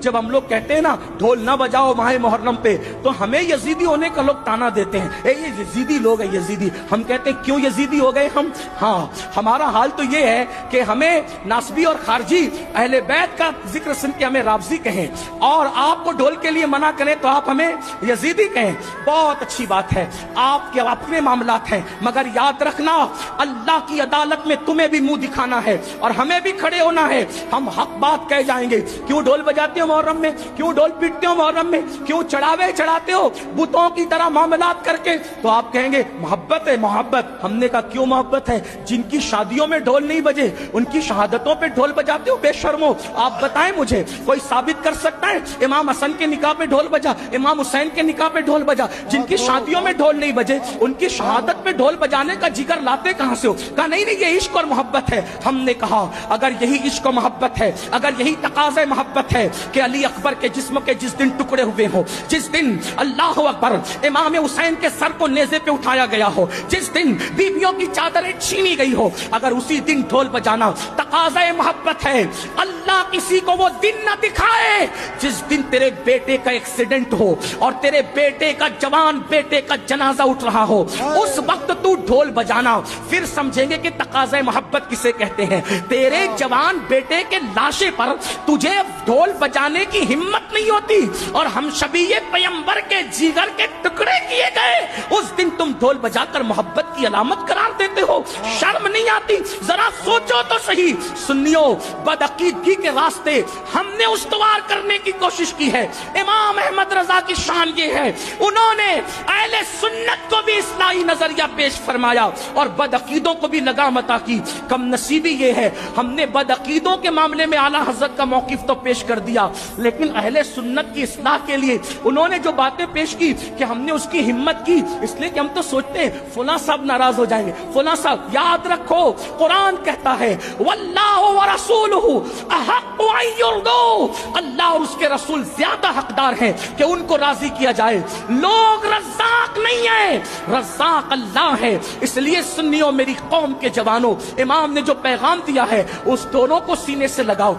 جب ہم لوگ کہتے ہیں نا ڈھول نہ بجاؤ ماہ محرم پہ، تو ہمیں یزیدی ہونے کا لوگ تانا دیتے ہیں، اے یہ یزیدی لوگ ہیں یزیدی۔ ہم کہتے ہیں کیوں یزیدی ہو گئے ہم؟ ہاں ہمارا حال تو یہ ہے کہ ہمیں ناسبی اور خارجی اہل بیت کا ذکر سن کے ہمیں رافضی کہیں، اور آپ کو ڈھول کے لیے منع کریں تو آپ ہمیں یزیدی کہیں۔ بہت اچھی بات ہے، آپ کے اپنے معاملات ہیں، مگر یاد رکھنا اللہ کی عدالت میں تمہیں بھی منہ دکھانا ہے اور ہمیں بھی کھڑے ہونا ہے۔ ہم حق بات کہہ جائیں گے، کیوں ڈھول بجاتے ہو محرم میں، کیوں ڈھول پیٹتے ہو محرم میں، کیوں چڑھاوے چڑھاتے ہو بتوں کی طرح معاملات کر کے، تو آپ کہیں گے محبت ہے محبت۔ ہم نے کہا کیوں محبت ہے؟ جن کی شادیوں میں ڈھول نہیں بجے ان کی شہادتوں پہ ڈھول بجاتے ہو، بے شرمو۔ آپ بتائیں مجھے، کوئی ثابت کر سکتا ہے امام حسن کے نکاح پہ ڈھول بجا، امام حسین کے نکاح پہ ڈھول بجا؟ جن کی شادیوں میں ڈھول نہیں بجے ان کی شہادت پہ ڈھول بجانے کا جگر لاتے کہاں سے ہو؟ کہا نہیں نہیں یہ عشق اور محبت ہے۔ ہم نے کہا اگر یہی عشق و محبت ہے، اگر یہی تقاضۂ محبت ہے کہ علی اکبر کے جسم کے جس دن ٹکڑے ہوئے ہو، جس دن اللہ اکبر امام حسین کے سر کو نیزے پہ اٹھایا گیا ہو، جس دن بیویوں کی چادریں چھینی گئی ہو، اگر اسی دن ڈھول بجانا تقاضۂ محبت ہے، اللہ کسی کو وہ دن نہ دکھائے جس دن تیرے بیٹے کا ایکسیڈنٹ ہو اور تیرے بیٹے کا جوان بیٹے کا جنازہ اٹھ رہا ہو، اس وقت تو ڈھول بجانا، پھر سمجھیں گے کہ تقاضۂ محبت کسے کہتے ہیں۔ تیرے جوان بیٹے کے لاشے پر تجھے ڈھول بجانے کی ہمت نہیں ہوتی، اور ہم شبیہ پیغمبر کے جگر کے ٹکڑے کیے گئے، اس دن تم ڈھول بجا کر محبت کی علامت قرار دیتے ہو؟ شرم نہیں آتی؟ ذرا سوچو تو صحیح۔ سنیو، بدعقیدگی کے راستے ہم نے استوار کرنے کی کوشش کی ہے۔ امام احمد رضا کی شان یہ ہے، انہوں نے اہل سنت کو بھی اصلاحی نظریہ پیش فرمایا اور بدعقیدوں کو بھی لگام عطا کی۔ کم نصیبی یہ ہے ہم نے بدعقیدوں کے معاملے میں اعلیٰ حضرت کا موقف تو پیش کر دیا، لیکن اہل سنت کی اصلاح کے لیے انہوں نے جو باتیں پیش کی کہ ہم نے اس کی ہمت کی، اس لیے کہ ہم تو سوچتے ہیں فلاں صاحب ناراض ہو جائیں گے، فلاں صاحب۔ یاد رکھو قرآن کہتا ہے واللہ ورسولہ احق ان یرضوا، اللہ اور اس کے رسول زیادہ حقدار ہیں کہ ان کو راضی کیا جائے۔ لوگ رزاق نہیں ہیں، رزاق اللہ ہے۔ اس لیے سنیو، میری قوم کے جوانوں، امام نے جو پیغام دیا ہے اس دونوں کو سینے سے لگاؤ۔